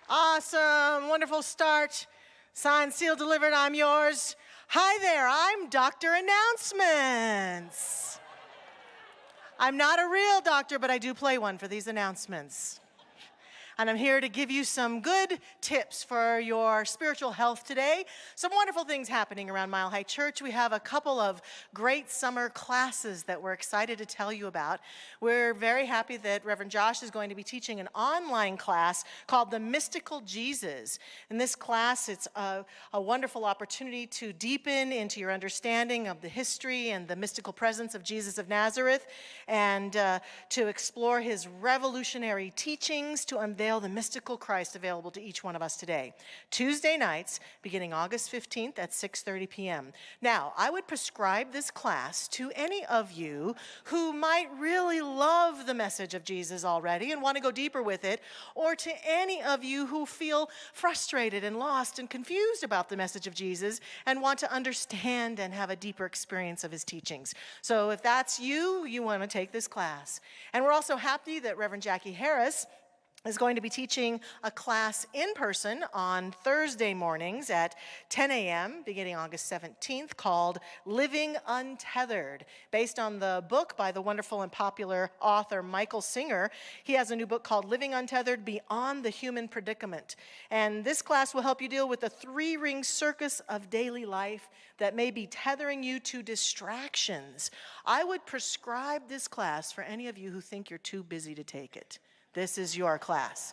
Awesome, wonderful start. Signed, sealed, delivered, I'm yours. Hi there, I'm Dr. Announcements. I'm not a real doctor, but I do play one for these announcements. And I'm here to give you some good tips for your spiritual health today. Some wonderful things happening around Mile High Church. We have a couple of great summer classes that we're excited to tell you about. We're very happy that Reverend Josh is going to be teaching an online class called The Mystical Jesus. In this class, it's a wonderful opportunity to deepen into your understanding of the history and the mystical presence of Jesus of Nazareth, and to explore his revolutionary teachings to unveil the mystical Christ available to each one of us today. Tuesday nights, beginning August 15th at 6:30 p.m. Now, I would prescribe this class to any of you who might really love the message of Jesus already and want to go deeper with it, or to any of you who feel frustrated and lost and confused about the message of Jesus and want to understand and have a deeper experience of his teachings. So if that's you, you want to take this class. And we're also happy that Reverend Jackie Harris is going to be teaching a class in person on Thursday mornings at 10 a.m. beginning August 17th called Living Untethered, based on the book by the wonderful and popular author Michael Singer. He has a new book called Living Untethered, Beyond the Human Predicament. And this class will help you deal with the three-ring circus of daily life that may be tethering you to distractions. I would prescribe this class for any of you who think you're too busy to take it. This is your class.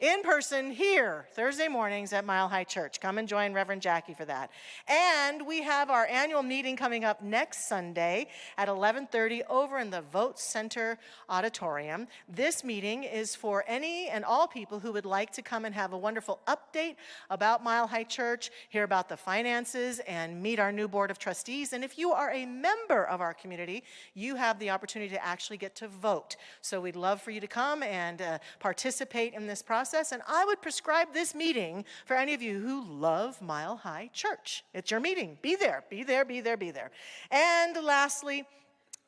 In person here, Thursday mornings at Mile High Church. Come and join Reverend Jackie for that. And we have our annual meeting coming up next Sunday at 11:30 over in the Vote Center Auditorium. This meeting is for any and all people who would like to come and have a wonderful update about Mile High Church, hear about the finances, and meet our new board of trustees. And if you are a member of our community, you have the opportunity to actually get to vote. So we'd love for you to come and participate in this process. And I would prescribe this meeting for any of you who love Mile High Church. It's your meeting. Be there, be there, be there, be there. And lastly,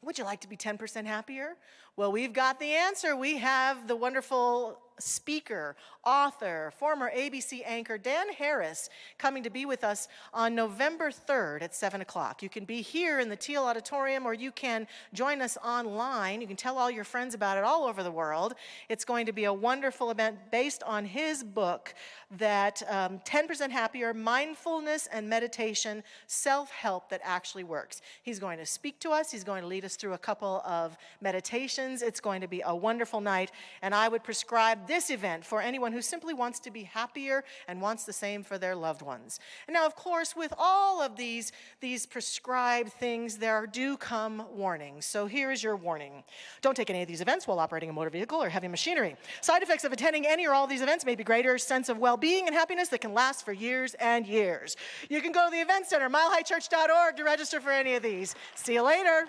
would you like to be 10% happier? Well, we've got the answer. We have the wonderful speaker, author, former ABC anchor Dan Harris coming to be with us on November 3rd at 7 o'clock. You can be here in the Teal Auditorium, or you can join us online. You can tell all your friends about it all over the world. It's going to be a wonderful event based on his book, that 10% Happier, Mindfulness and Meditation, Self-Help That Actually Works. He's going to speak to us. He's going to lead us through a couple of meditations. It's going to be a wonderful night, and I would prescribe this event for anyone who simply wants to be happier and wants the same for their loved ones. And now, of course, with all of these prescribed things, there do come warnings. So here is your warning. Don't take any of these events while operating a motor vehicle or heavy machinery. Side effects of attending any or all of these events may be greater sense of well-being and happiness that can last for years and years. You can go to the event center, milehighchurch.org, to register for any of these. See you later.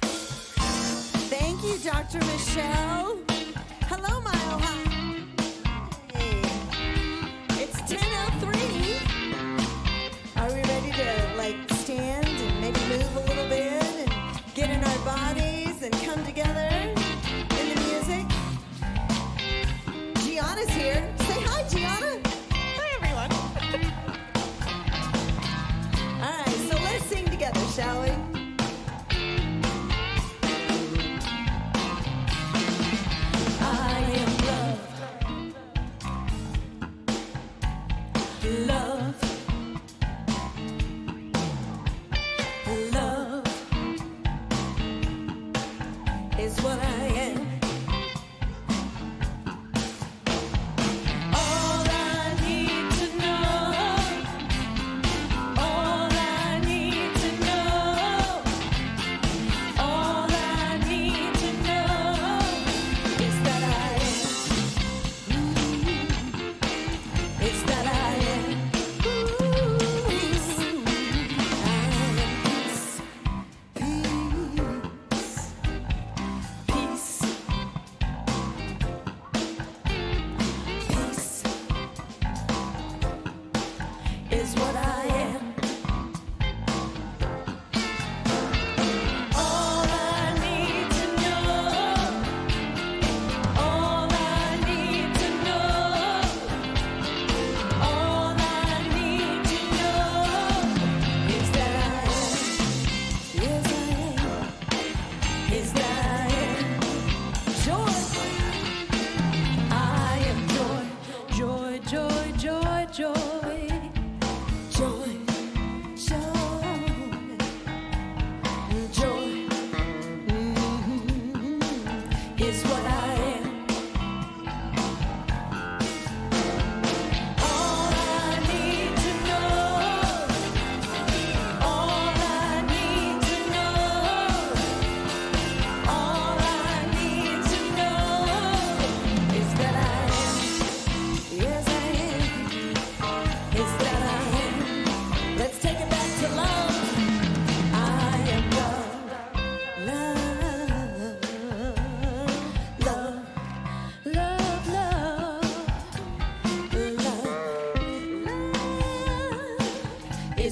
Thank you, Dr. Michelle. Hello, Mile High. Hey. It's 10:03. Are we ready to stand and maybe move a little bit and get in our bodies and come together in the music? Gianna's here. Say hi, Gianna. Hi, everyone. All right, so let's sing together, shall we? What I am. All that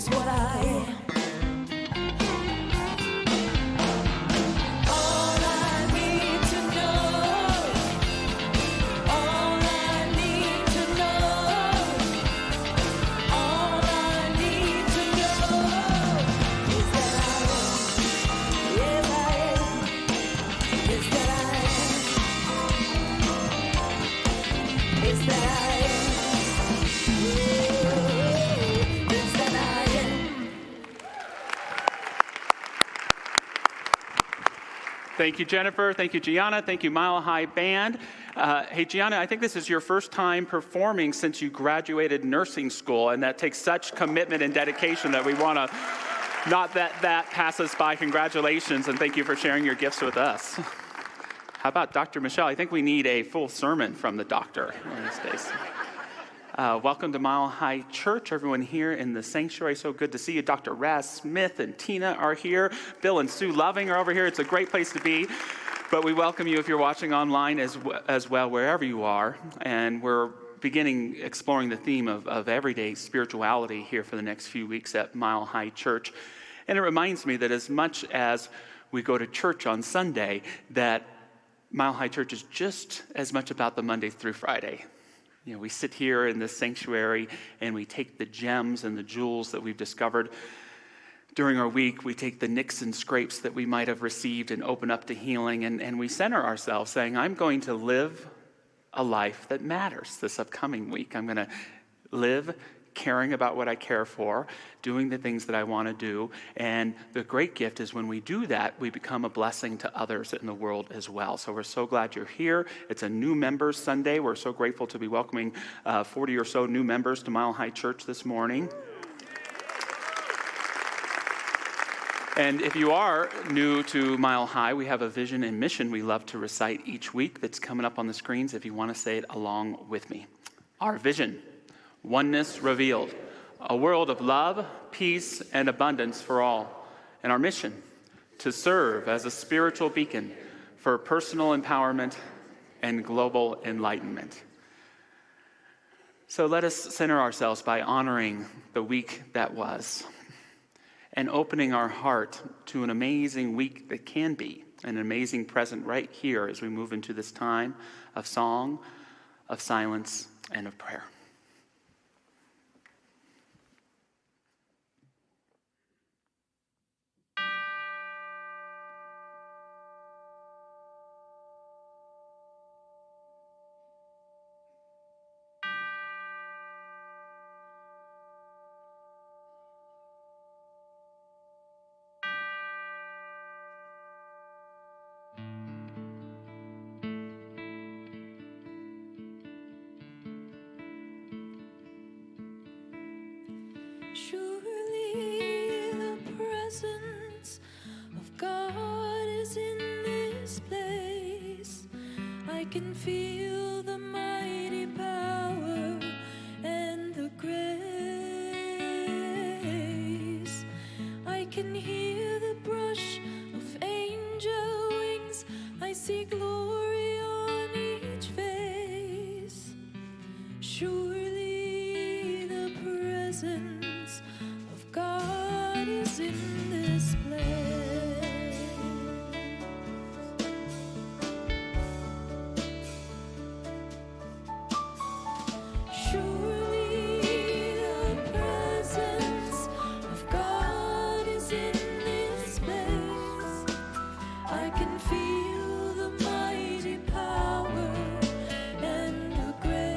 is what I am. All I need to know, all I need to know, all I need to know is that I am. Yes, I am. Is that I am. Is that I am. Thank you, Jennifer. Thank you, Gianna. Thank you, Mile High Band. Hey, Gianna, I think this is your first time performing since you graduated nursing school, and that takes such commitment and dedication that we want to not let that pass us by. Congratulations, and thank you for sharing your gifts with us. How about Dr. Michelle? I think we need a full sermon from the doctor in these days. Welcome to Mile High Church, everyone here in the sanctuary. So good to see you. Dr. Raz Smith and Tina are here. Bill and Sue Loving are over here. It's a great place to be. But we welcome you if you're watching online as well, wherever you are. And we're beginning exploring the theme of everyday spirituality here for the next few weeks at Mile High Church. And it reminds me that as much as we go to church on Sunday, that Mile High Church is just as much about the Monday through Friday. You know, we sit here in this sanctuary and we take the gems and the jewels that we've discovered during our week. We take the nicks and scrapes that we might have received and open up to healing, and we center ourselves saying, I'm going to live a life that matters this upcoming week. I'm going to live caring about what I care for, doing the things that I want to do. And the great gift is when we do that, we become a blessing to others in the world as well. So we're so glad you're here. It's a new members Sunday. We're so grateful to be welcoming 40 or so new members to Mile High Church this morning. And if you are new to Mile High, we have a vision and mission we love to recite each week that's coming up on the screens if you want to say it along with me. Our vision: oneness revealed, a world of love, peace, and abundance for all. And our mission: to serve as a spiritual beacon for personal empowerment and global enlightenment. So let us center ourselves by honoring the week that was and opening our heart to an amazing week that can be, an amazing present right here as we move into this time of song, of silence, and of prayer. Surely the presence of God is in this place. I can feel the mighty power and the grace. I can hear the brush of angel wings. I see glory on each face. Surely the presence of God is in this place. Surely the presence of God is in this place. I can feel the mighty power and the grace.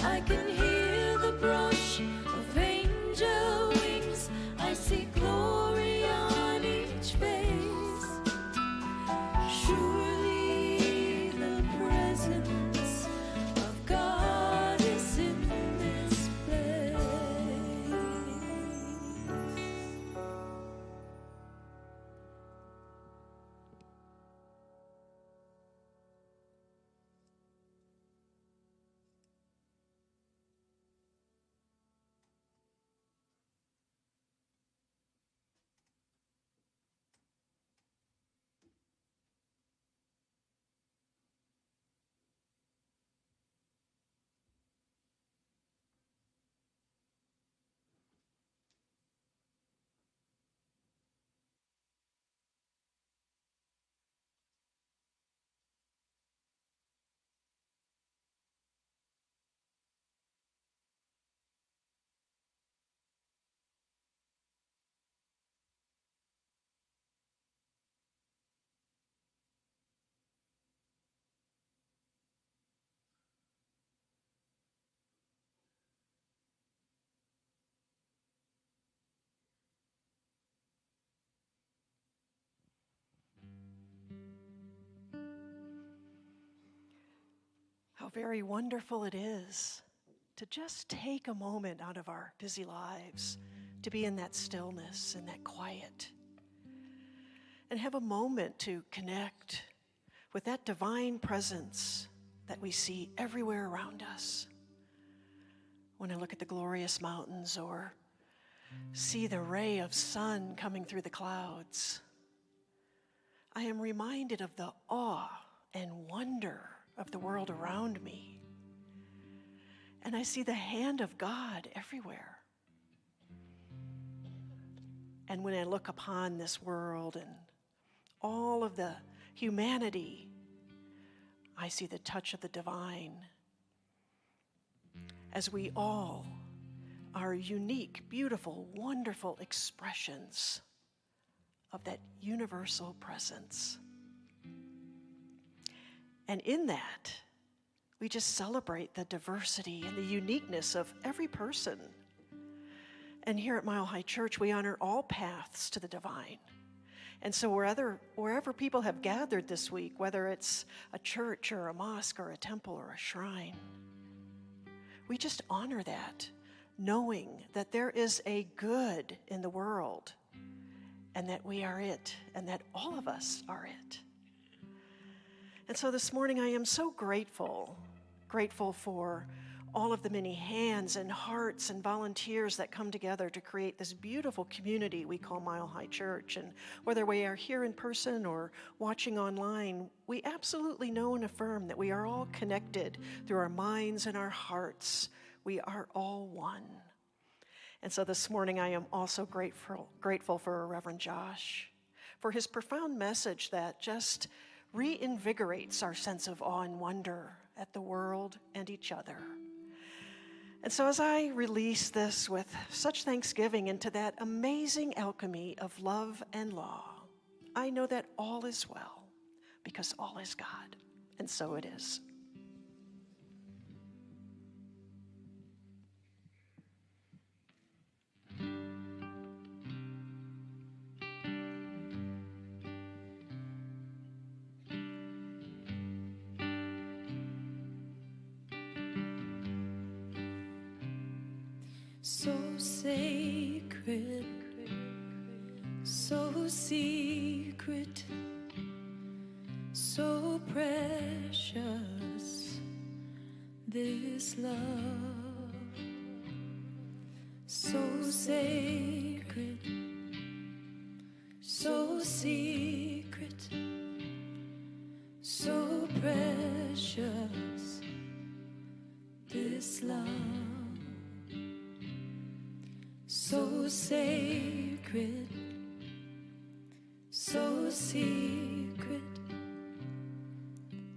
I can hear the brush of angels. very wonderful it is to just take a moment out of our busy lives to be in that stillness and that quiet and have a moment to connect with that divine presence that we see everywhere around us. When I look at the glorious mountains or see the ray of sun coming through the clouds, I am reminded of the awe and wonder of the world around me. And I see the hand of God everywhere. And when I look upon this world and all of the humanity, I see the touch of the divine, as we all are unique, beautiful, wonderful expressions of that universal presence. And in that, we just celebrate the diversity and the uniqueness of every person. And here at Mile High Church, we honor all paths to the divine. And so wherever people have gathered this week, whether it's a church or a mosque or a temple or a shrine, we just honor that, knowing that there is a good in the world and that we are it and that all of us are it. And so this morning I am so grateful for all of the many hands and hearts and volunteers that come together to create this beautiful community we call Mile High Church. And whether we are here in person or watching online, we absolutely know and affirm that we are all connected through our minds and our hearts. We are all one. And so this morning I am also grateful for Reverend Josh, for his profound message that just reinvigorates our sense of awe and wonder at the world and each other. And so as I release this with such thanksgiving into that amazing alchemy of love and law, I know that all is well because all is God, and so it is. So sacred, so secret, so precious, this love. So sacred, so secret, so precious, this love. So sacred, so secret,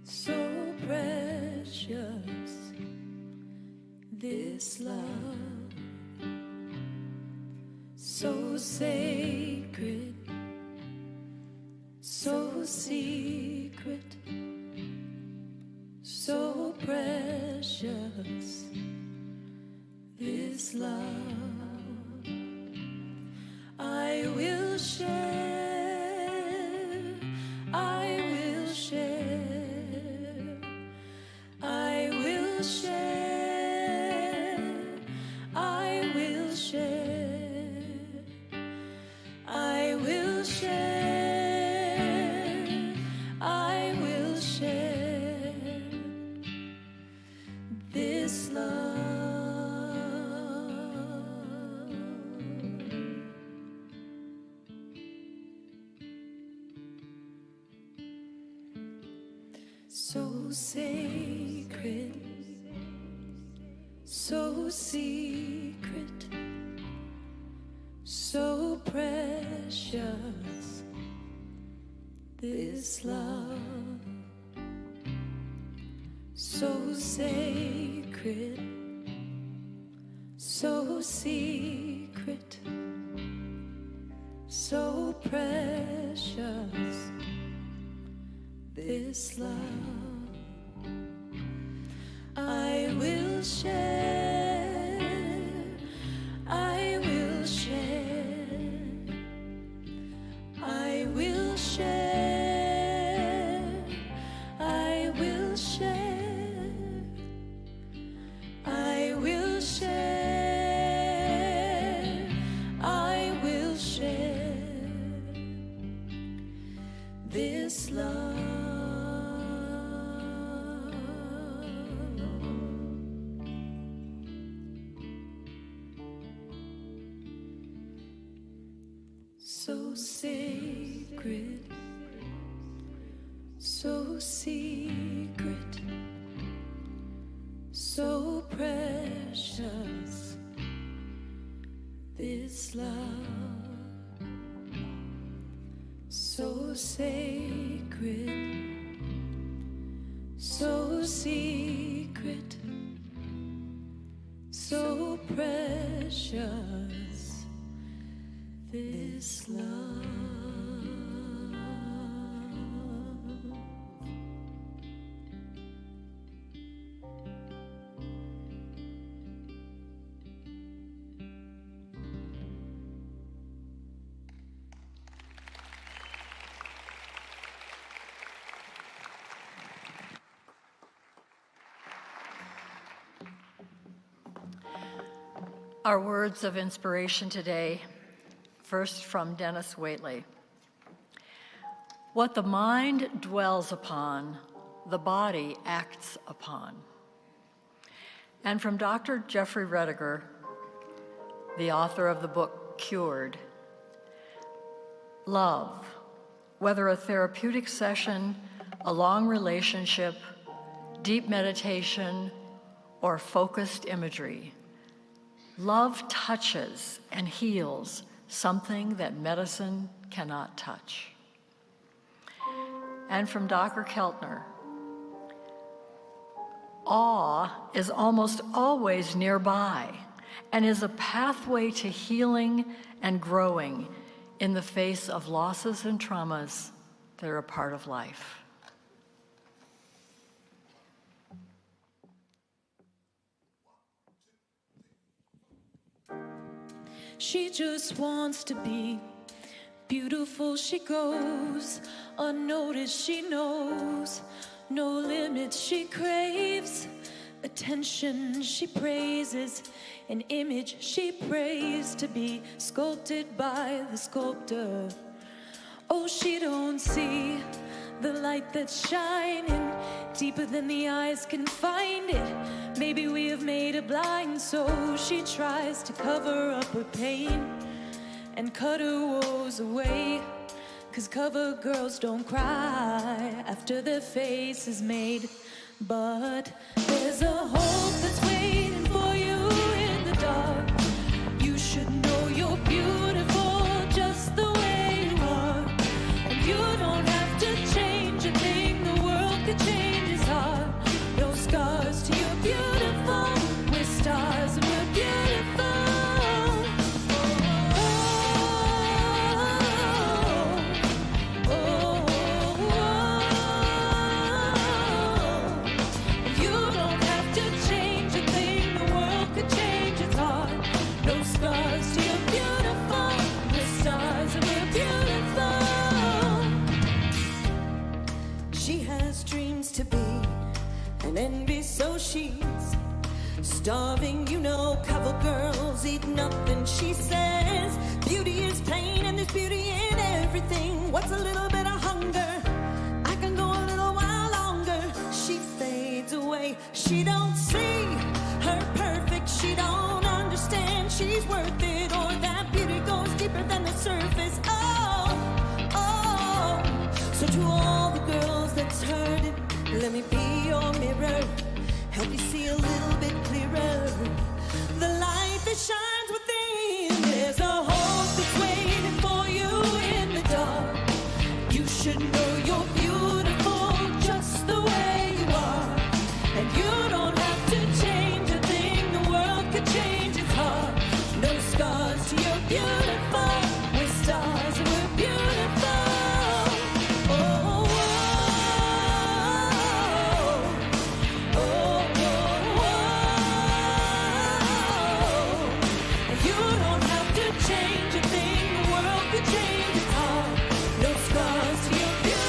so precious, this love. So sacred, so secret, so precious, this love. I will share, I will share, I will share, I will share, I will share, I will share this love. So sacred, so secret, so precious, this love. So sacred, so secret, so precious, this love. I will share, I will share, I will share, I will share, sacred, so secret, so precious, this love, so sacred, so secret, so precious, this love. Our words of inspiration today, first from Dennis Waitley. What the mind dwells upon, the body acts upon. And from Dr. Jeffrey Rediger, the author of the book Cured. Love, whether a therapeutic session, a long relationship, deep meditation, or focused imagery, love touches and heals something that medicine cannot touch. And from Dr. Keltner, awe is almost always nearby and is a pathway to healing and growing in the face of losses and traumas that are a part of life. She just wants to be beautiful. She goes unnoticed. She knows no limits. She craves attention. She praises an image. She prays to be sculpted by the sculptor. Oh, she don't see the light that's shining deeper than the eyes can find it. Maybe we have made her blind, so she tries to cover up her pain and cut her woes away. 'Cause cover girls don't cry after their face is made. But there's a hope that's waiting for you in the dark. You should know you're beautiful just the way you are. And you don't have to change a thing, the world could change its heart. No scars to your beautiful, we're stars and we're beautiful. You don't have to change a thing, the world could change its heart. No scars to your beautiful, we're stars and we're beautiful. She has dreams to be an envy, so she's starving. You know, cover girls eat nothing. She says beauty is pain and there's beauty in everything. What's a little bit of hunger? I can go a little while longer. She fades away. She don't see her perfect. She don't understand she's worth it, or that beauty goes deeper than the surface. Oh, oh. So to all the girls that's heard it, let me be your mirror, help you see a little bit clearer the light that shines within. There's a hope that's waiting for you in the dark. You should know you're beautiful just the way you are. And you don't have to change a thing, the world could change its heart. No scars to your beautiful, we're stars and we're beautiful. Oh, oh, you don't have to change a thing, the world could change its heart. No scars to your beautiful.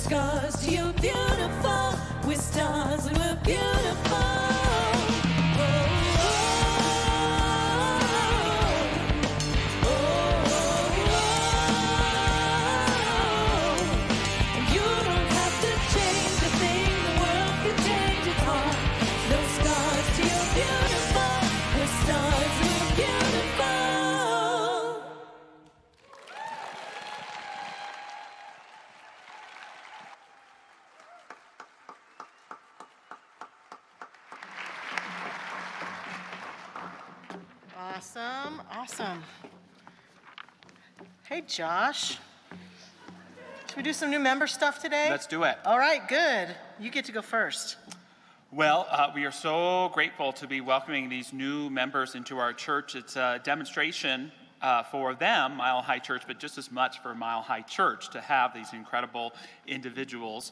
scars to you beautiful. We're stars and we're beautiful. You don't have to change a thing, the world can change its heart. No scars to you beautiful. We're stars and we're beautiful. Awesome, awesome. Hey, Josh. Should we do some new member stuff today? Let's do it. All right, good. You get to go first. Well, we are so grateful to be welcoming these new members into our church. It's a demonstration for them, Mile High Church, but just as much for Mile High Church to have these incredible individuals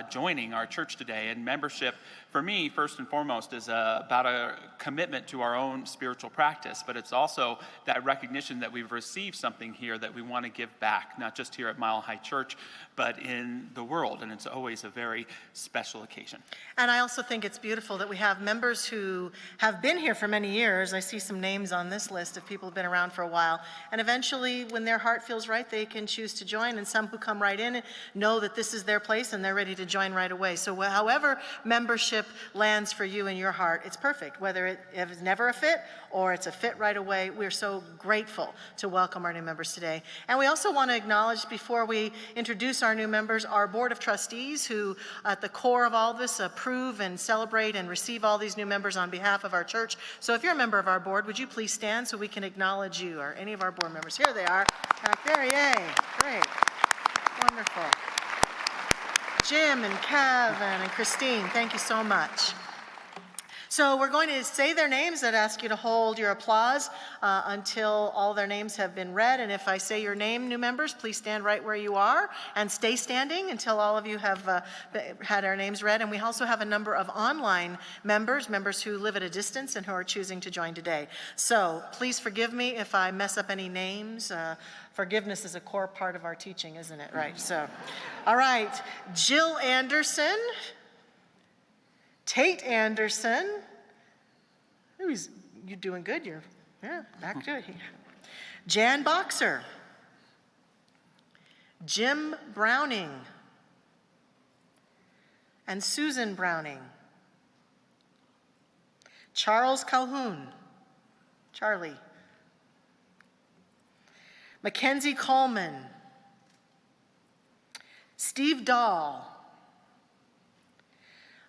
joining our church today. And membership, for me, first and foremost, is about a commitment to our own spiritual practice, but it's also that recognition that we've received something here that we want to give back, not just here at Mile High Church, but in the world, and it's always a very special occasion. And I also think it's beautiful that we have members who have been here for many years. I see some names on this list of people who've been around for a while. And eventually, when their heart feels right, they can choose to join. And some who come right in know that this is their place and they're ready to join right away. So however membership lands for you in your heart, it's perfect. Whether it is never a fit or it's a fit right away, we're so grateful to welcome our new members today. And we also want to acknowledge, before we introduce our new members, our Board of Trustees, who at the core of all this approve and celebrate and receive all these new members on behalf of our church. So if you're a member of our board, would you please stand so we can acknowledge you, or any of our board members? Here they are, back there, yay, great, wonderful. Jim and Kevin and Christine, thank you so much. So we're going to say their names and ask you to hold your applause until all their names have been read. And if I say your name, new members, please stand right where you are and stay standing until all of you have had our names read. And we also have a number of online members who live at a distance and who are choosing to join today. So please forgive me if I mess up any names. Forgiveness is a core part of our teaching, isn't it? Right. So, all right. Jill Anderson. Tate Anderson. You're doing good. Back to it here. Jan Boxer. Jim Browning. And Susan Browning. Charles Calhoun. Charlie. Mackenzie Coleman. Steve Dahl.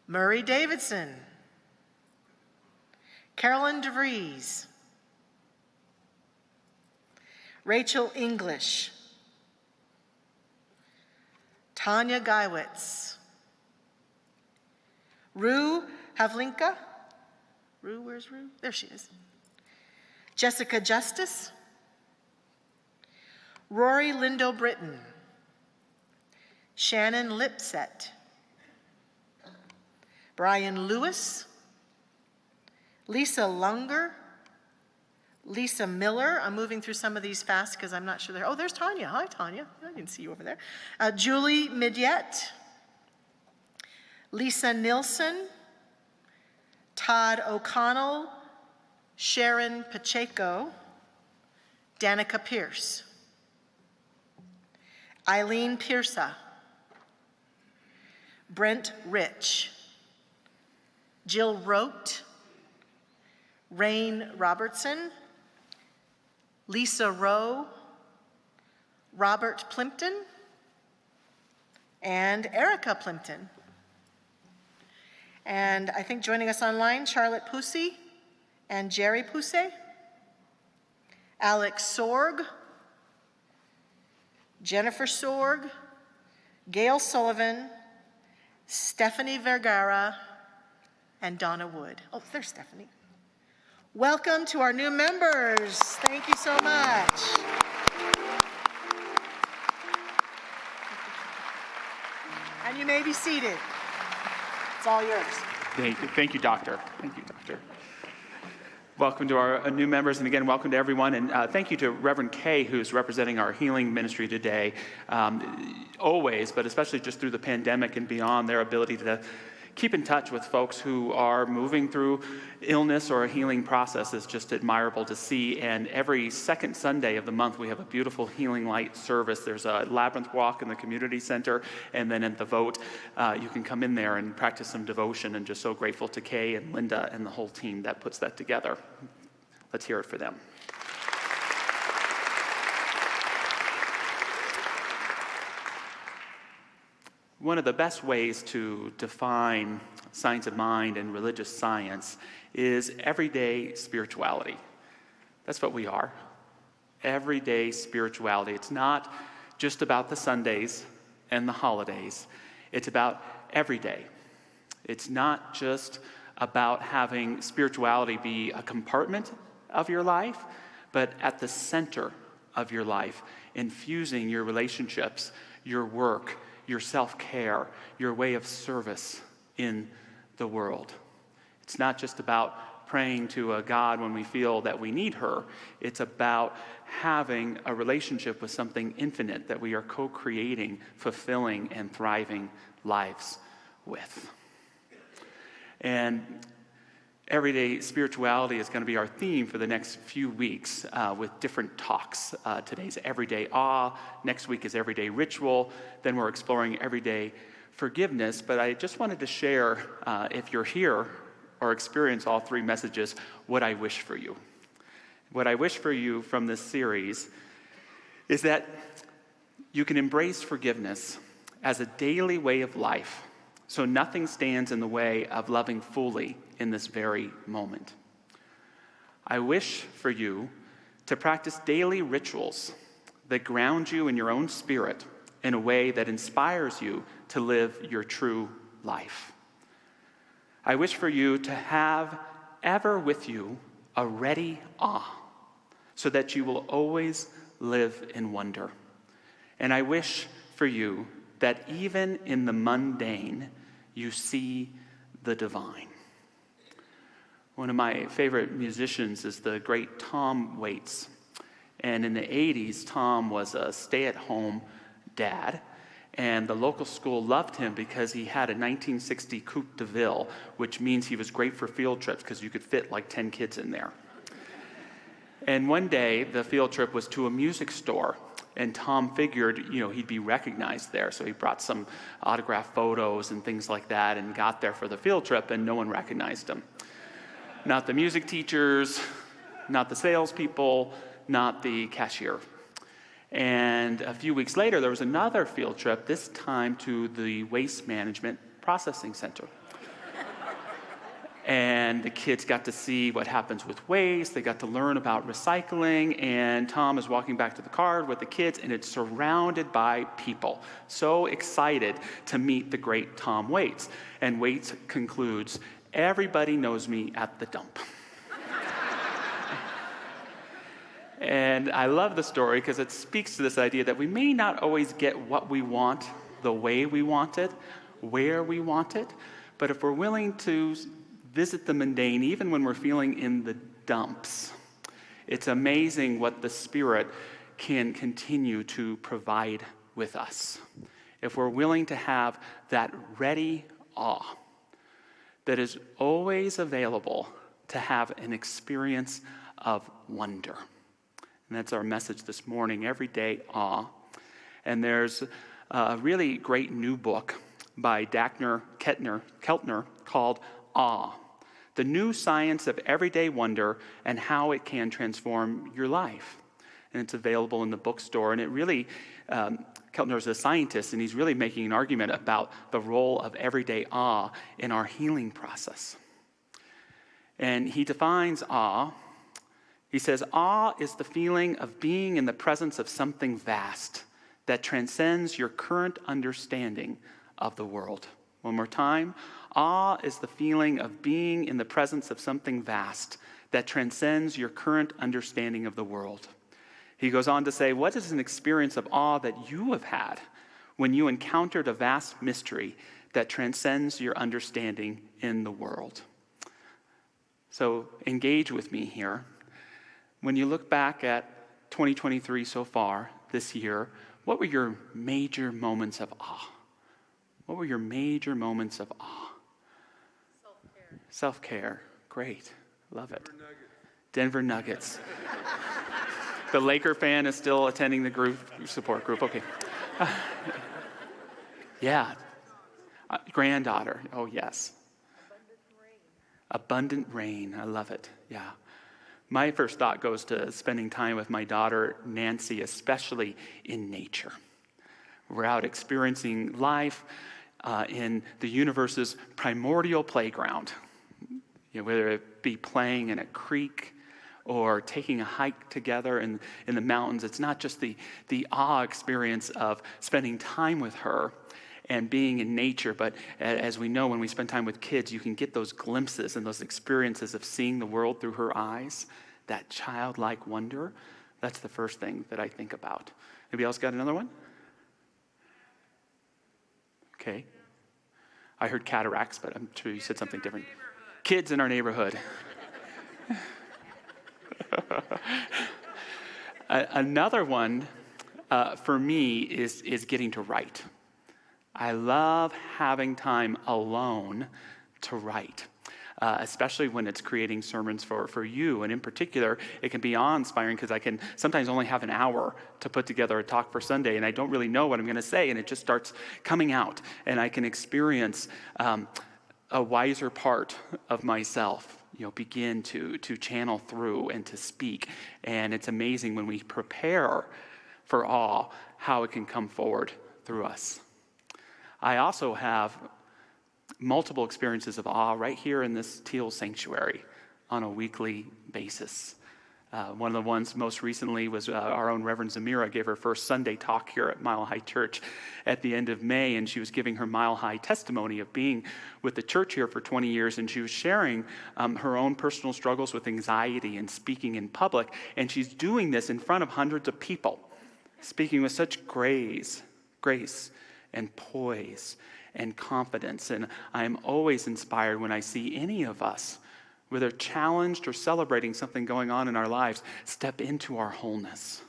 Murray Davidson. Carolyn DeVries. Rachel English. Tanya Geiwitz. Rue Havlinka. Rue, where's Rue? There she is. Jessica Justice. Rory Lindo Britton. Shannon Lipset. Brian Lewis. Lisa Lunger. Lisa Miller. I'm moving through some of these fast because I'm not sure there. Oh, there's Tanya. Hi, Tanya. I didn't see you over there. Julie Midyett. Lisa Nilsson. Todd O'Connell. Sharon Pacheco. Danica Pierce. Eileen Piersa. Brent Rich. Jill Rote. Rain Robertson. Lisa Rowe. Robert Plimpton. And Erica Plimpton. And I think joining us online, Charlotte Pusey and Jerry Pusey. Alex Sorg. Jennifer Sorg. Gail Sullivan. Stephanie Vergara. And Donna Wood. Oh, there's Stephanie. Welcome to our new members. Thank you so much. And you may be seated. It's all yours. Thank you, Doctor. Thank you, Doctor. Welcome to our new members, and again, welcome to everyone. And thank you to Reverend Kay, who's representing our healing ministry today. Always, but especially just through the pandemic and beyond, their ability to keep in touch with folks who are moving through illness or a healing process is just admirable to see. And every second Sunday of the month, we have a beautiful healing light service. There's a labyrinth walk in the community center, and then at the vote, you can come in there and practice some devotion. And just so grateful to Kay and Linda and the whole team that puts that together. Let's hear it for them. One of the best ways to define science of mind and religious science is everyday spirituality. That's what we are. Everyday spirituality. It's not just about the Sundays and the holidays. It's about every day. It's not just about having spirituality be a compartment of your life, but at the center of your life, infusing your relationships, your work, your self-care, your way of service in the world. It's not just about praying to a God when we feel that we need her. It's about having a relationship with something infinite that we are co-creating, fulfilling, and thriving lives with. And everyday spirituality is going to be our theme for the next few weeks with different talks. Today's Everyday Awe. Next week is Everyday Ritual. Then we're exploring Everyday Forgiveness. But I just wanted to share, if you're here or experience all three messages, what I wish for you. What I wish for you from this series is that you can embrace forgiveness as a daily way of life, so nothing stands in the way of loving fully in this very moment. I wish for you to practice daily rituals that ground you in your own spirit in a way that inspires you to live your true life. I wish for you to have ever with you a ready awe, so that you will always live in wonder. And I wish for you that even in the mundane, you see the divine. One of my favorite musicians is the great Tom Waits. And in the 80s, Tom was a stay-at-home dad. And the local school loved him because he had a 1960 Coupe de Ville, which means he was great for field trips because you could fit like 10 kids in there. And one day, the field trip was to a music store. And Tom figured, he'd be recognized there. So he brought some autographed photos and things like that and got there for the field trip, and no one recognized him. Not the music teachers, not the salespeople, not the cashier. And a few weeks later, there was another field trip, this time to the waste management processing center. And the kids got to see what happens with waste. They got to learn about recycling. And Tom is walking back to the car with the kids, and it's surrounded by people. So excited to meet the great Tom Waits. And Waits concludes, "Everybody knows me at the dump." And I love the story because it speaks to this idea that we may not always get what we want the way we want it, where we want it. But if we're willing to visit the mundane, even when we're feeling in the dumps, it's amazing what the Spirit can continue to provide with us. If we're willing to have that ready awe that is always available to have an experience of wonder. And that's our message this morning, Everyday Awe. And there's a really great new book by Dagner Keltner called Awe, The New Science of Everyday Wonder and How It Can Transform Your Life. And it's available in the bookstore. And it really, Keltner is a scientist, and he's really making an argument about the role of everyday awe in our healing process. And he defines awe. He says, awe is the feeling of being in the presence of something vast that transcends your current understanding of the world. One more time. Awe is the feeling of being in the presence of something vast that transcends your current understanding of the world. He goes on to say, what is an experience of awe that you have had when you encountered a vast mystery that transcends your understanding in the world? So engage with me here. When you look back at 2023 so far, this year, what were your major moments of awe? What were your major moments of awe? Self-care. Self-care. Great. Love it. Denver Nuggets. The Laker fan is still attending the group support group. Okay. Yeah. Granddaughter. Oh, yes. Abundant rain. I love it. Yeah. My first thought goes to spending time with my daughter, Nancy, especially in nature. We're out experiencing life in the universe's primordial playground. Whether it be playing in a creek or taking a hike together in the mountains. It's not just the awe experience of spending time with her and being in nature, but as we know, when we spend time with kids, you can get those glimpses and those experiences of seeing the world through her eyes, that childlike wonder. That's the first thing that I think about. Anybody else got another one? Okay. I heard cataracts, but I'm sure you said something different. Kids in our neighborhood. Another one for me is getting to write. I love having time alone to write, especially when it's creating sermons for you. And in particular, it can be awe-inspiring because I can sometimes only have an hour to put together a talk for Sunday, and I don't really know what I'm going to say, and it just starts coming out, and I can experience a wiser part of myself, begin to channel through and to speak. And it's amazing when we prepare for awe, how it can come forward through us. I also have multiple experiences of awe right here in this Teal Sanctuary on a weekly basis. One of the ones most recently was our own Reverend Zamira gave her first Sunday talk here at Mile High Church at the end of May, and she was giving her Mile High testimony of being with the church here for 20 years, and she was sharing her own personal struggles with anxiety and speaking in public, and she's doing this in front of hundreds of people, speaking with such grace and poise and confidence. And I am always inspired when I see any of us, whether challenged or celebrating something going on in our lives, step into our wholeness.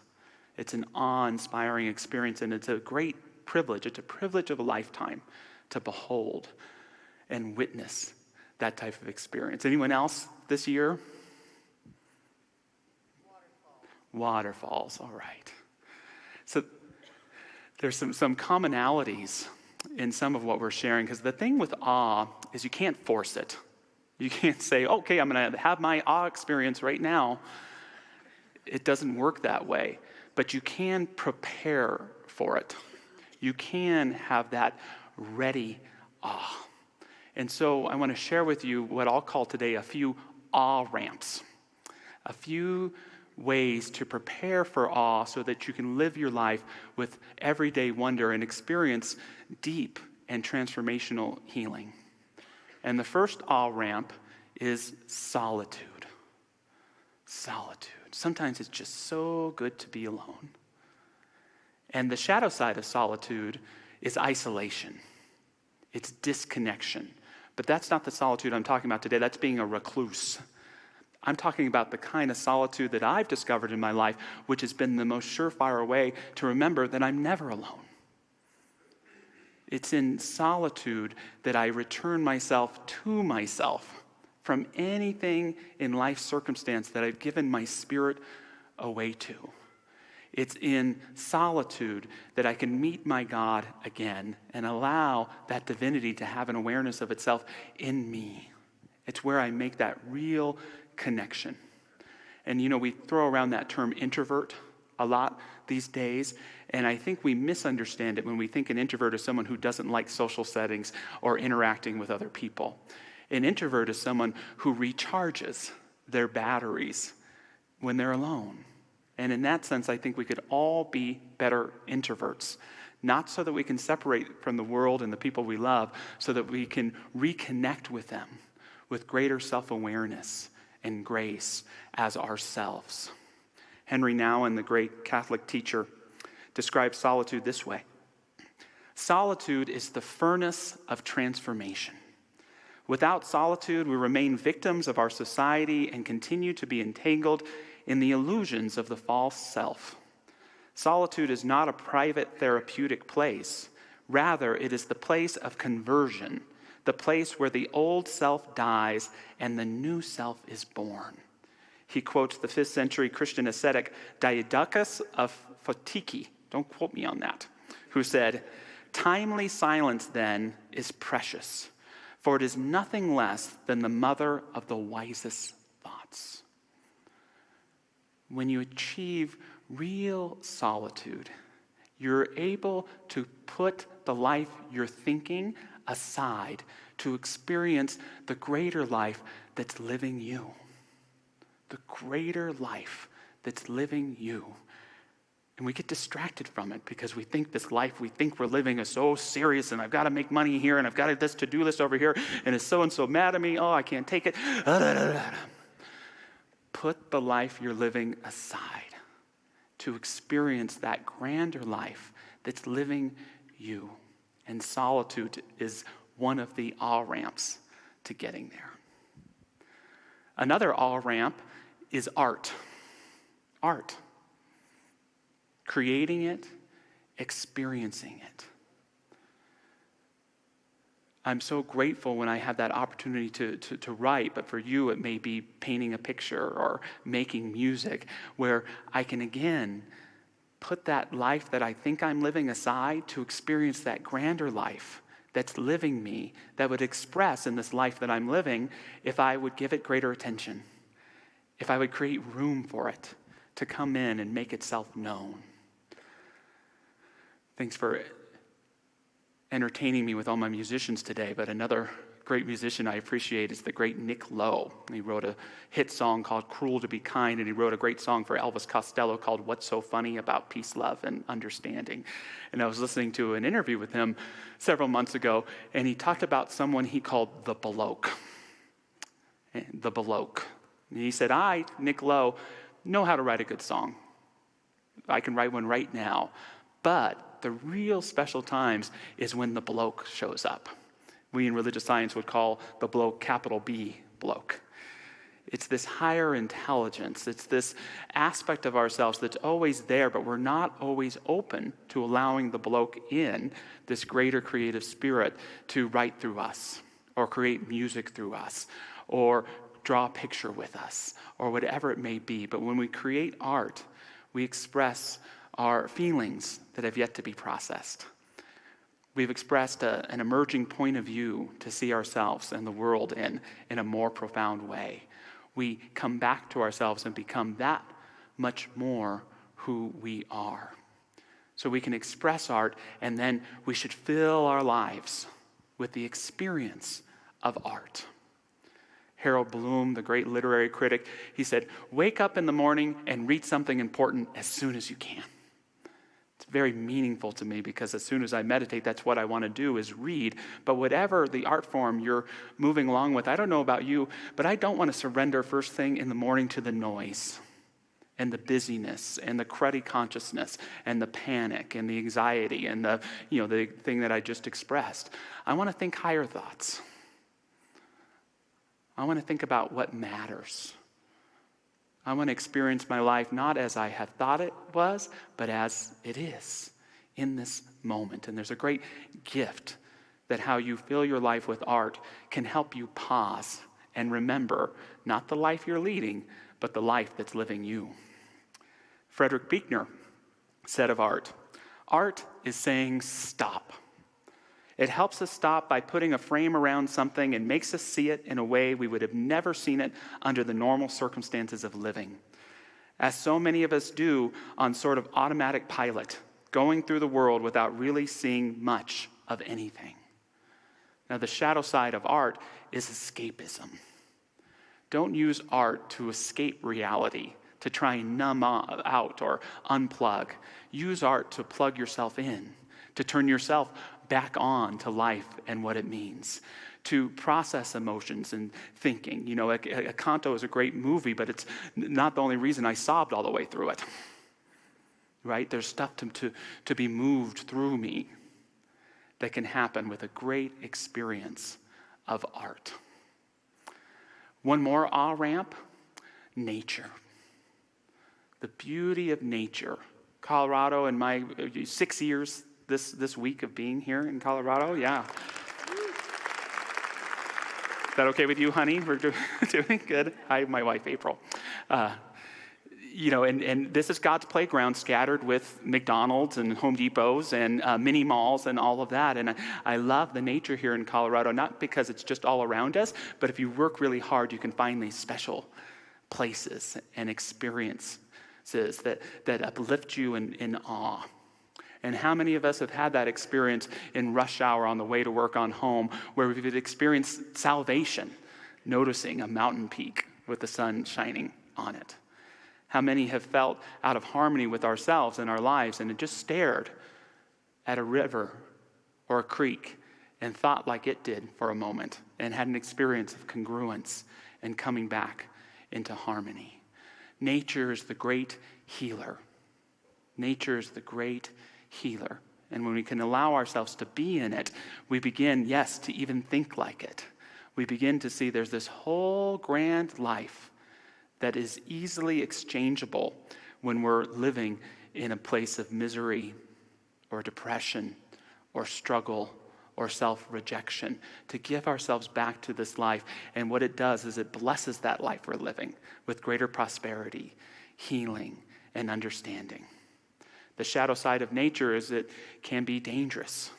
It's an awe-inspiring experience, and it's a great privilege. It's a privilege of a lifetime to behold and witness that type of experience. Anyone else this year? Waterfalls, all right. So there's some commonalities in some of what we're sharing, because the thing with awe is you can't force it. You can't say, okay, I'm going to have my awe experience right now. It doesn't work that way. But you can prepare for it. You can have that ready awe. And so I want to share with you what I'll call today a few awe ramps. A few ways to prepare for awe so that you can live your life with everyday wonder and experience deep and transformational healing. And the first awe ramp is solitude. Solitude. Sometimes it's just so good to be alone. And the shadow side of solitude is isolation. It's disconnection. But that's not the solitude I'm talking about today. That's being a recluse. I'm talking about the kind of solitude that I've discovered in my life, which has been the most surefire way to remember that I'm never alone. It's in solitude that I return myself to myself from anything in life's circumstance that I've given my spirit away to. It's in solitude that I can meet my God again and allow that divinity to have an awareness of itself in me. It's where I make that real connection. And we throw around that term introvert a lot these days, and I think we misunderstand it when we think an introvert is someone who doesn't like social settings or interacting with other people. An introvert is someone who recharges their batteries when they're alone. And in that sense, I think we could all be better introverts, not so that we can separate from the world and the people we love, so that we can reconnect with them with greater self-awareness and grace as ourselves. Henry Nouwen, the great Catholic teacher, describes solitude this way. Solitude is the furnace of transformation. Without solitude, we remain victims of our society and continue to be entangled in the illusions of the false self. Solitude is not a private therapeutic place. Rather, it is the place of conversion, the place where the old self dies and the new self is born. He quotes the 5th century Christian ascetic Diadochus of Photiki, don't quote me on that, who said, "Timely silence, then, is precious, for it is nothing less than the mother of the wisest thoughts." When you achieve real solitude, you're able to put the life you're thinking aside to experience the greater life that's living you. The greater life that's living you. And we get distracted from it because we think this life we think we're living is so serious, and I've got to make money here, and I've got this to-do list over here, and is so-and-so mad at me? Oh, I can't take it. Put the life you're living aside to experience that grander life that's living you. And solitude is one of the all-ramps to getting there. Another all-ramp is art. Art. Creating it, experiencing it. I'm so grateful when I have that opportunity to write, but for you it may be painting a picture or making music, where I can again put that life that I think I'm living aside to experience that grander life that's living me, that would express in this life that I'm living if I would give it greater attention, if I would create room for it to come in and make itself known. Thanks for entertaining me with all my musicians today, but another great musician I appreciate is the great Nick Lowe. He wrote a hit song called "Cruel to Be Kind," and he wrote a great song for Elvis Costello called "What's So Funny About Peace, Love, and Understanding." And I was listening to an interview with him several months ago, and he talked about someone he called the Bloke. The Bloke. And he said, "I, Nick Lowe, know how to write a good song. I can write one right now. But the real special times is when the bloke shows up. We in religious science would call the bloke capital B bloke. It's this higher intelligence. It's this aspect of ourselves that's always there, but we're not always open to allowing the bloke in, this greater creative spirit, to write through us, or create music through us, or draw a picture with us, or whatever it may be. But when we create art, we express our feelings that have yet to be processed. We've expressed an emerging point of view to see ourselves and the world in a more profound way. We come back to ourselves and become that much more who we are. So we can express art, and then we should fill our lives with the experience of art. Harold Bloom, the great literary critic, he said, "Wake up in the morning and read something important as soon as you can." It's very meaningful to me because as soon as I meditate, that's what I want to do, is read. But whatever the art form you're moving along with, I don't know about you, but I don't want to surrender first thing in the morning to the noise and the busyness and the cruddy consciousness and the panic and the anxiety and the thing that I just expressed. I want to think higher thoughts. I want to think about what matters. I want to experience my life not as I have thought it was, but as it is in this moment. And there's a great gift that how you fill your life with art can help you pause and remember not the life you're leading, but the life that's living you. Frederick Buechner said of art, "Art is saying stop. It helps us stop by putting a frame around something and makes us see it in a way we would have never seen it under the normal circumstances of living. As so many of us do on sort of automatic pilot, going through the world without really seeing much of anything." Now, the shadow side of art is escapism. Don't use art to escape reality, to try and numb out or unplug. Use art to plug yourself in, to turn yourself back on to life and what it means, to process emotions and thinking. You know, Encanto is a great movie, but it's not the only reason I sobbed all the way through it. Right? There's stuff to be moved through me that can happen with a great experience of art. One more awe ramp, nature. The beauty of nature. Colorado, in my 6 years this week of being here in Colorado, yeah. Is that okay with you, honey? We're doing good. Hi, my wife, April. And this is God's playground scattered with McDonald's and Home Depots and mini malls and all of that. And I love the nature here in Colorado, not because it's just all around us, but if you work really hard, you can find these special places and experiences that uplift you in awe. And how many of us have had that experience in rush hour on the way to work on home, where we've experienced salvation, noticing a mountain peak with the sun shining on it? How many have felt out of harmony with ourselves and our lives and had just stared at a river or a creek and thought like it did for a moment and had an experience of congruence and coming back into harmony? Nature is the great healer. Nature is the great healer. And when we can allow ourselves to be in it, we begin, yes, to even think like it. We begin to see there's this whole grand life that is easily exchangeable when we're living in a place of misery or depression or struggle or self-rejection, to give ourselves back to this life. And what it does is it blesses that life we're living with greater prosperity, healing, and understanding. The shadow side of nature is it can be dangerous.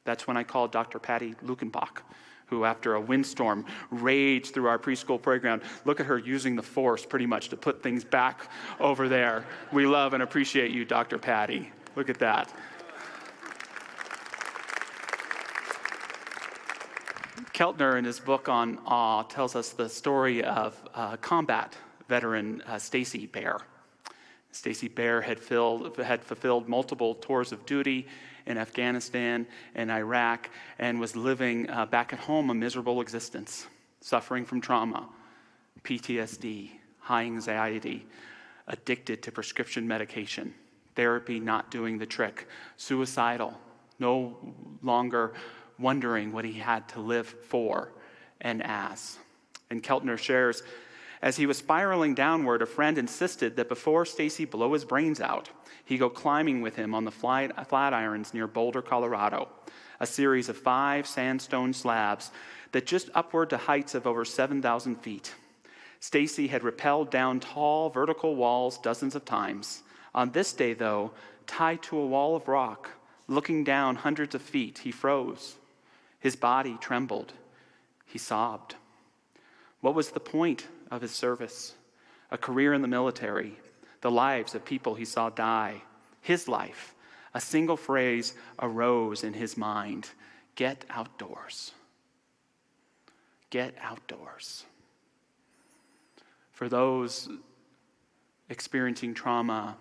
That's when I called Dr. Patty Lukenbach, who after a windstorm raged through our preschool playground. Look at her using the force pretty much to put things back over there. We love and appreciate you, Dr. Patty. Look at that. Keltner, in his book on awe, tells us the story of combat veteran Stacy Bear. Stacy Bear had fulfilled multiple tours of duty in Afghanistan and Iraq and was living back at home a miserable existence, suffering from trauma, PTSD, high anxiety, addicted to prescription medication, therapy not doing the trick, suicidal, no longer wondering what he had to live for and as. And Keltner shares, as he was spiraling downward, a friend insisted that before Stacy blow his brains out, he go climbing with him on the Flatirons near Boulder, Colorado, a series of 5 sandstone slabs that just upward to heights of over 7,000 feet. Stacy had rappelled down tall vertical walls dozens of times. On this day, though, tied to a wall of rock, looking down hundreds of feet, he froze. His body trembled. He sobbed. What was the point of his service? A career in the military, the lives of people he saw die, his life. A single phrase arose in his mind: get outdoors. Get outdoors. For those experiencing trauma,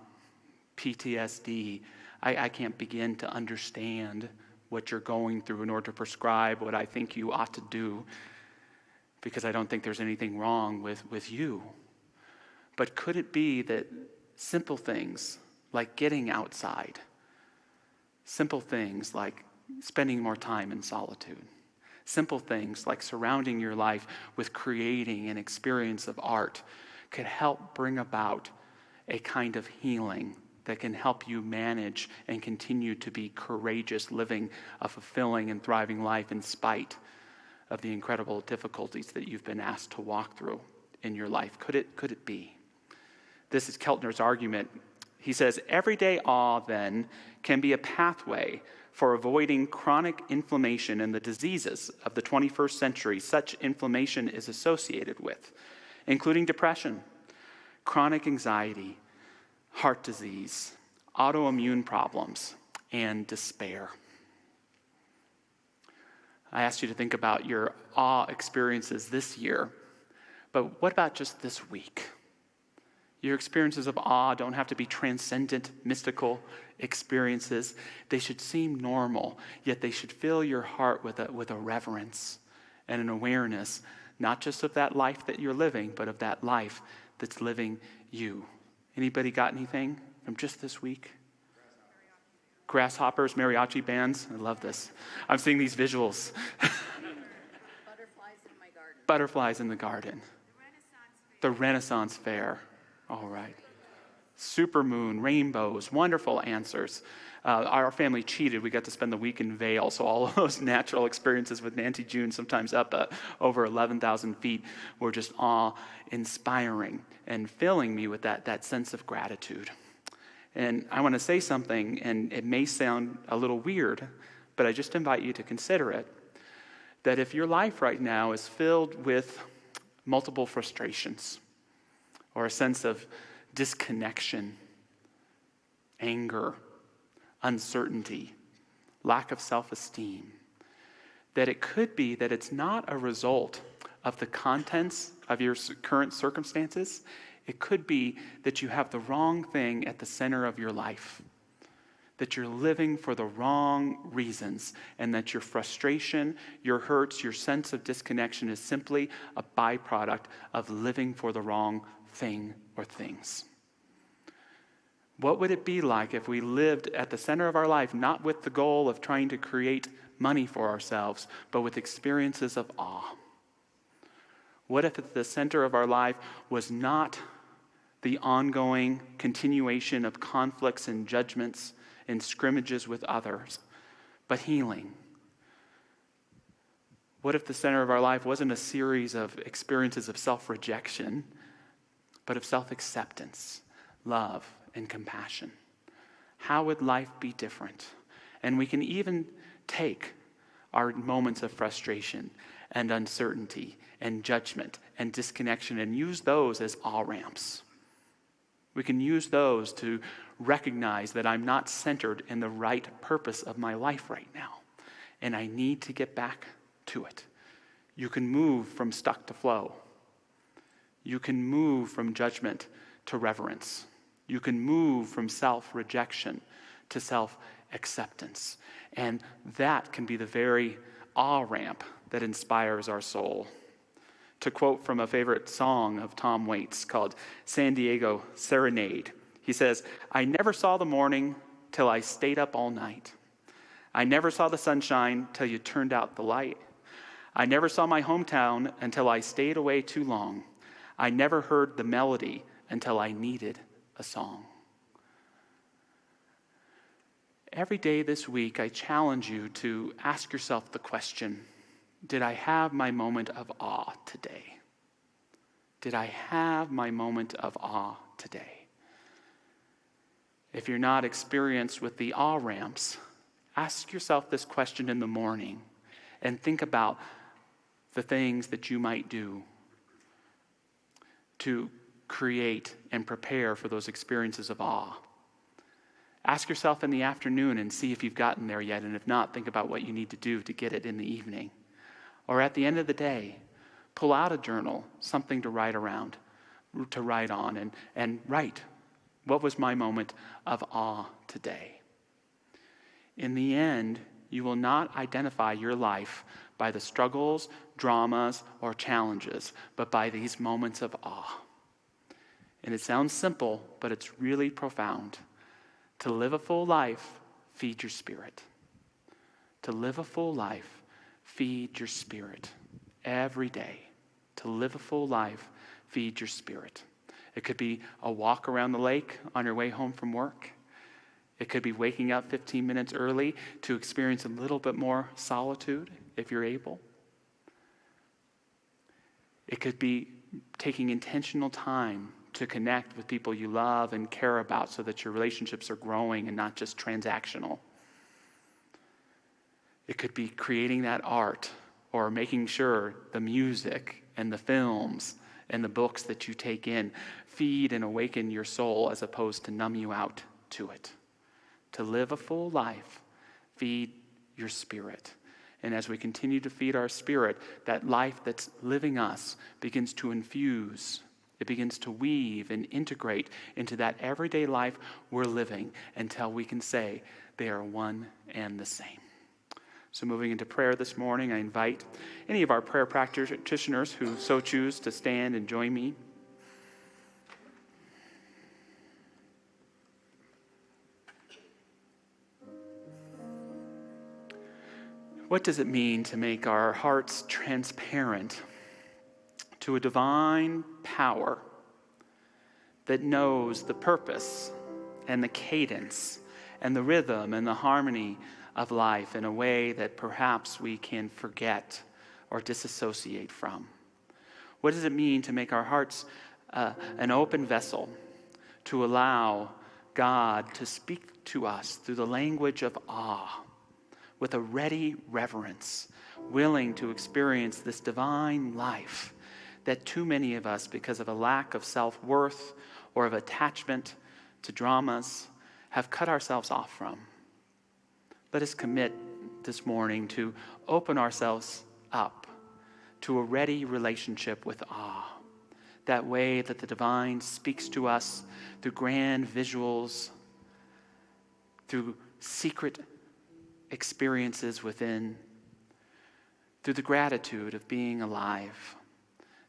PTSD, I can't begin to understand what you're going through in order to prescribe what I think you ought to do, because I don't think there's anything wrong with you. But could it be that simple things like getting outside, simple things like spending more time in solitude, simple things like surrounding your life with creating an experience of art could help bring about a kind of healing that can help you manage and continue to be courageous, living a fulfilling and thriving life in spite of the incredible difficulties that you've been asked to walk through in your life? Could it be? This is Keltner's argument. He says, everyday awe, then, can be a pathway for avoiding chronic inflammation and the diseases of the 21st century such inflammation is associated with, including depression, chronic anxiety, heart disease, autoimmune problems, and despair. I asked you to think about your awe experiences this year, but what about just this week? Your experiences of awe don't have to be transcendent, mystical experiences. They should seem normal, yet they should fill your heart with a reverence and an awareness, not just of that life that you're living, but of that life that's living you. Anybody got anything from just this week? Grasshoppers, mariachi bands. I love this. I'm seeing these visuals. Butterflies in the garden. The Renaissance Fair. All right. Supermoon, rainbows, wonderful answers. Our family cheated. We got to spend the week in Vail, so all of those natural experiences with Nancy June, sometimes up over 11,000 feet, were just awe-inspiring and filling me with that sense of gratitude. And I want to say something, and it may sound a little weird, but I just invite you to consider it, that if your life right now is filled with multiple frustrations or a sense of disconnection, anger, uncertainty, lack of self-esteem, that it could be that it's not a result of the contents of your current circumstances. It could be that you have the wrong thing at the center of your life, that you're living for the wrong reasons, and that your frustration, your hurts, your sense of disconnection is simply a byproduct of living for the wrong thing or things. What would it be like if we lived at the center of our life, not with the goal of trying to create money for ourselves, but with experiences of awe? What if at the center of our life was not the ongoing continuation of conflicts and judgments and scrimmages with others, but healing? What if the center of our life wasn't a series of experiences of self-rejection, but of self-acceptance, love, and compassion? How would life be different? And we can even take our moments of frustration and uncertainty and judgment and disconnection and use those as on-ramps. We can use those to recognize that I'm not centered in the right purpose of my life right now, and I need to get back to it. You can move from stuck to flow. You can move from judgment to reverence. You can move from self-rejection to self-acceptance. And that can be the very awe-ramp that inspires our soul. To quote from a favorite song of Tom Waits called San Diego Serenade, he says, "I never saw the morning till I stayed up all night. I never saw the sunshine till you turned out the light. I never saw my hometown until I stayed away too long. I never heard the melody until I needed a song." Every day this week, I challenge you to ask yourself the question, did I have my moment of awe today? Did I have my moment of awe today? If you're not experienced with the awe ramps, ask yourself this question in the morning and think about the things that you might do to create and prepare for those experiences of awe. Ask yourself in the afternoon and see if you've gotten there yet, and if not, think about what you need to do to get it in the evening. Or at the end of the day, pull out a journal, something to write on, and write, what was my moment of awe today? In the end, you will not identify your life by the struggles, dramas, or challenges, but by these moments of awe. And it sounds simple, but it's really profound. To live a full life, feed your spirit. To live a full life, feed your spirit every day. To live a full life, feed your spirit. It could be a walk around the lake on your way home from work. It could be waking up 15 minutes early to experience a little bit more solitude, if you're able. It could be taking intentional time to connect with people you love and care about so that your relationships are growing and not just transactional. It could be creating that art or making sure the music and the films and the books that you take in feed and awaken your soul as opposed to numb you out to it. To live a full life, feed your spirit. And as we continue to feed our spirit, that life that's living us begins to infuse. It begins to weave and integrate into that everyday life we're living until we can say they are one and the same. So moving into prayer this morning, I invite any of our prayer practitioners who so choose to stand and join me. What does it mean to make our hearts transparent to a divine power that knows the purpose and the cadence and the rhythm and the harmony of life in a way that perhaps we can forget or disassociate from? What does it mean to make our hearts an open vessel to allow God to speak to us through the language of awe, with a ready reverence, willing to experience this divine life that too many of us, because of a lack of self-worth or of attachment to dramas, have cut ourselves off from? Let us commit this morning to open ourselves up to a ready relationship with awe, that way that the divine speaks to us through grand visuals, through secret experiences within, through the gratitude of being alive,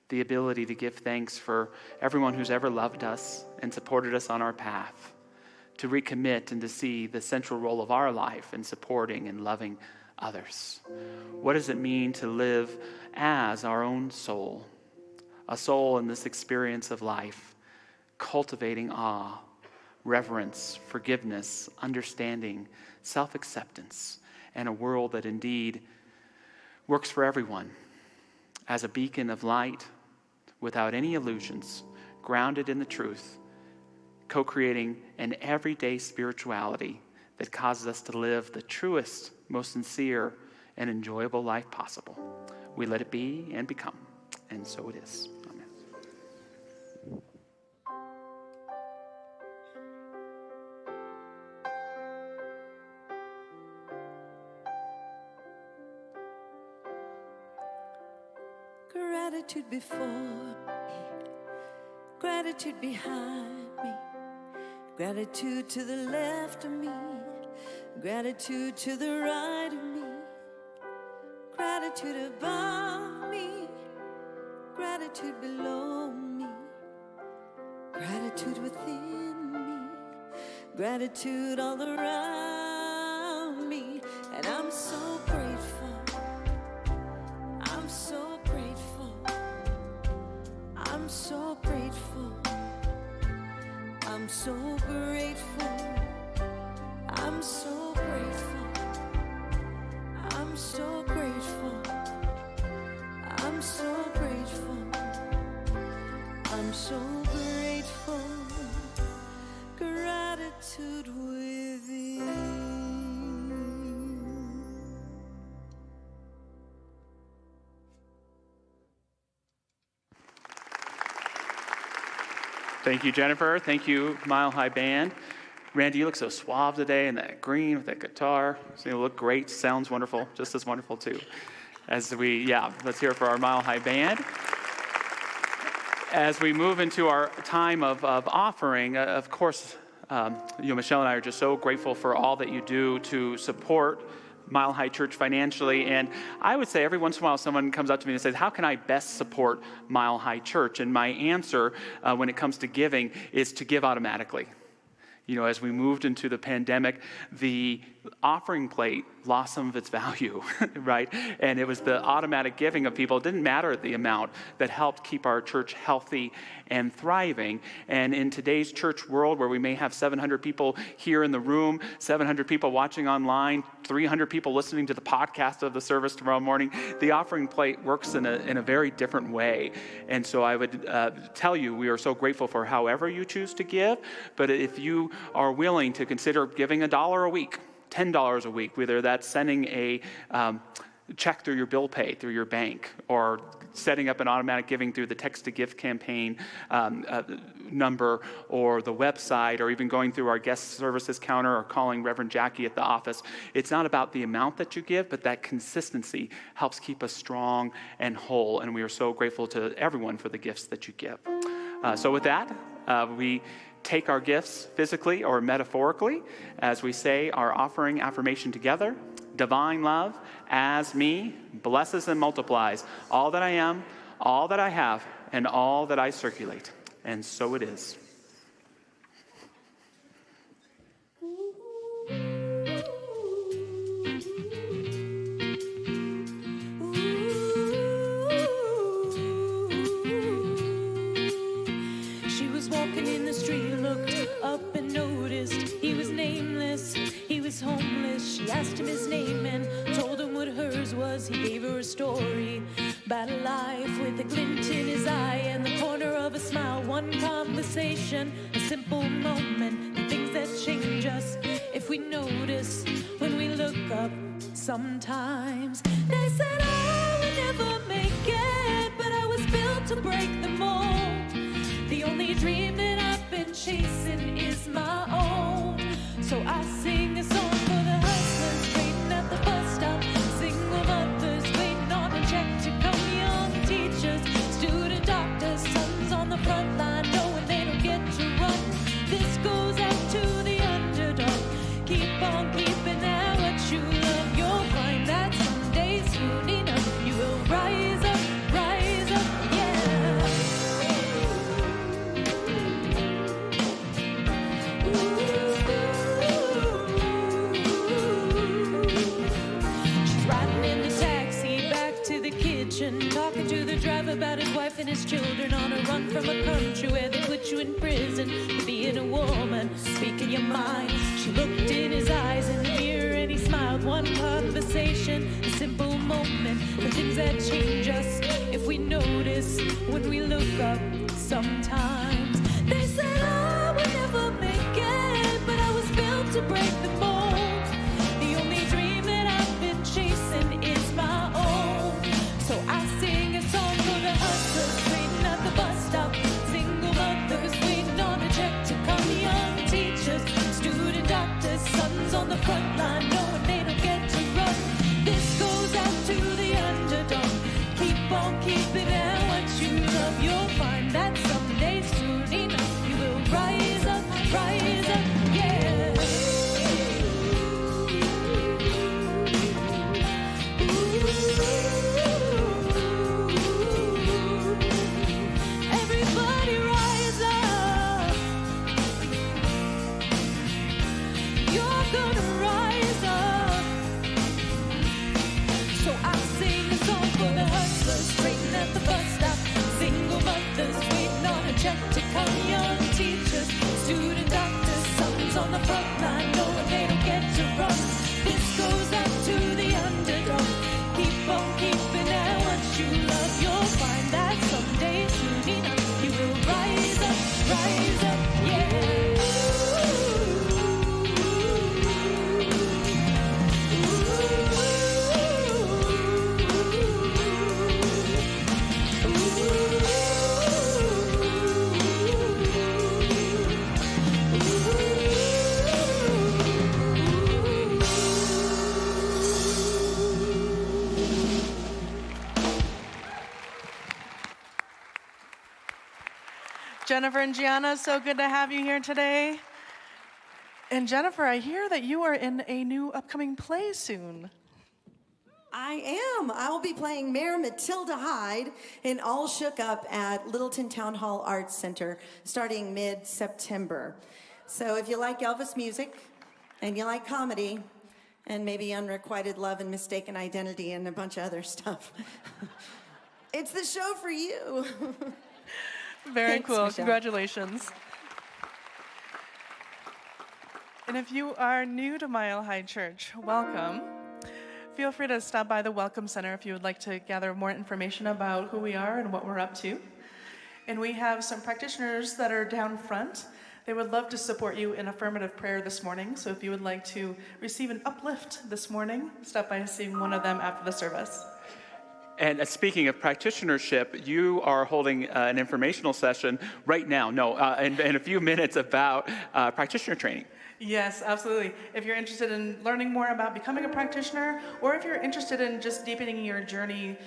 the ability to give thanks for everyone who's ever loved us and supported us on our path, to recommit and to see the central role of our life in supporting and loving others. What does it mean to live as our own soul, a soul in this experience of life, cultivating awe, reverence, forgiveness, understanding, self-acceptance, and a world that indeed works for everyone as a beacon of light without any illusions, grounded in the truth, co-creating an everyday spirituality that causes us to live the truest, most sincere, and enjoyable life possible. We let it be and become, and so it is. Amen. Gratitude before me, gratitude behind me, gratitude to the left of me, gratitude to the right of me, gratitude above me, gratitude below me, gratitude within me, gratitude all around me, and I'm so grateful, I'm so grateful, I'm so grateful, I'm so grateful, I'm so grateful, I'm so grateful, I'm so grateful, I'm so grateful, gratitude within. Thank you, Jennifer. Thank you, Mile High Band. Randy, you look so suave today in that green with that guitar. So you look great, sounds wonderful, just as wonderful too. Let's hear it for our Mile High Band. As we move into our time of offering, of course, Michelle and I are just so grateful for all that you do to support Mile High Church financially. And I would say every once in a while someone comes up to me and says, how can I best support Mile High Church? And my answer when it comes to giving is to give automatically. You know, as we moved into the pandemic, the offering plate lost some of its value, right? And it was the automatic giving of people. It didn't matter the amount that helped keep our church healthy and thriving. And in today's church world, where we may have 700 people here in the room, 700 people watching online, 300 people listening to the podcast of the service tomorrow morning, the offering plate works in a very different way. And so I would tell you, we are so grateful for however you choose to give. But if you are willing to consider giving $1 a week, $10 a week, whether that's sending a check through your bill pay, through your bank, or setting up an automatic giving through the text to gift campaign number or the website, or even going through our guest services counter or calling Reverend Jackie at the office. It's not about the amount that you give, but that consistency helps keep us strong and whole. And we are so grateful to everyone for the gifts that you give. So with that, we take our gifts physically or metaphorically as we say our offering affirmation together. Divine love, as me, blesses and multiplies all that I am, all that I have, and all that I circulate. And so it is. we notice when we look up sometimes. They said I would never make it, but I was built to break the mold. The only dream that I've been chasing is my own. So I sing a song for the hustlers waiting at the bus stop, single mothers waiting on a check to come, young teachers, student doctors, sons on the front line knowing they don't get to run. This goes out to the underdog. Keep on keeping at what you love. You'll find that someday soon enough you will rise up, yeah. She's riding in the taxi back to the kitchen, talking to the driver about his wife and his children, on a run from a country where they put you in prison for being a woman, speaking your mind. She looked in his eyes in the mirror and he smiled. One conversation, a simple moment, the things that change us if we notice when we look up sometimes. They said I would never make it, but I was built to break the mold. The only dream that I've been chasing is my own. So I sing a song for the hustlers waiting at the bus stop, single mothers waiting on a check to come, young teachers, student doctors, sons on the front line knowing they don't get to run. This goes out to the underdog. Keep on keeping at what you love. You'll find that someday soon enough you will rise up, yeah. Everybody rise up. You're gonna rise up. So I sing a song for the hustlers waiting at the bus stop, single mothers waiting on a check to come, young teachers, student doctors, sons on the front line knowing they don't get to run. This goes out to the underdog. Keep on keeping at what you love. You'll find that someday soon enough you will rise up, yeah. Jennifer and Gianna, so good to have you here today. And Jennifer, I hear that you are in a new upcoming play soon. I am. I will be playing Mayor Matilda Hyde in All Shook Up at Littleton Town Hall Arts Center starting mid-September. So if you like Elvis music and you like comedy and maybe unrequited love and mistaken identity and a bunch of other stuff, it's the show for you. Very Thanks, cool. Michelle. Congratulations. And if you are new to Mile High Church, welcome. Feel free to stop by the Welcome Center if you would like to gather more information about who we are and what we're up to. And we have some practitioners that are down front. They would love to support you in affirmative prayer this morning. So if you would like to receive an uplift this morning, stop by seeing one of them after the service. And speaking of practitionership, you are holding an informational session right now, in a few minutes about practitioner training. Yes, absolutely. If you're interested in learning more about becoming a practitioner, or if you're interested in just deepening your journey,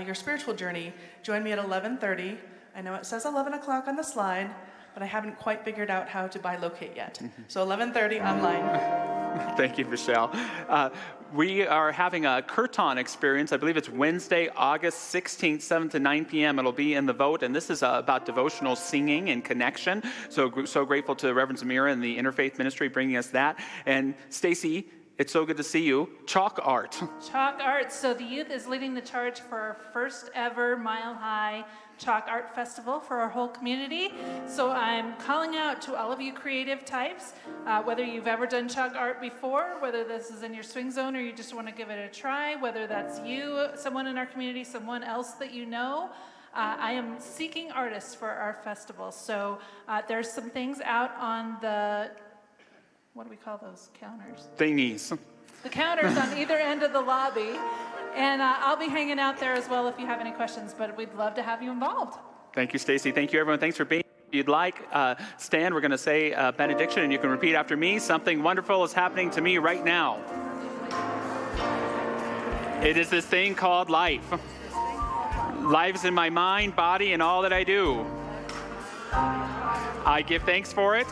your spiritual journey, join me at 11:30. I know it says 11 o'clock on the slide, but I haven't quite figured out how to bilocate yet. So 11:30 online. Thank you, Michelle. We are having a Kirtan experience. I believe it's Wednesday, August 16th, 7 to 9 p.m. It'll be in the Vote, and this is about devotional singing and connection. So grateful to Reverend Zamira and the Interfaith Ministry bringing us that. And Stacy, it's so good to see you. Chalk art. Chalk art. So the youth is leading the charge for our first ever Mile High Chalk Art Festival for our whole community. So I'm calling out to all of you creative types, whether you've ever done chalk art before, whether this is in your swing zone or you just want to give it a try, whether that's you, someone in our community, someone else that you know. I am seeking artists for our festival. So there's some things out on the what do we call those counters? Thingies. The counters on either end of the lobby. And I'll be hanging out there as well if you have any questions, but we'd love to have you involved. Thank you, Stacy. Thank you, everyone. Thanks for being here. If you'd like, stand. We're going to say benediction, and you can repeat after me. Something wonderful is happening to me right now. It is this thing called life. Life is in my mind, body, and all that I do. I give thanks for it,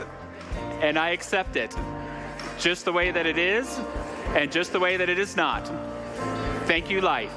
and I accept it, just the way that it is, and just the way that it is not. Thank you, life.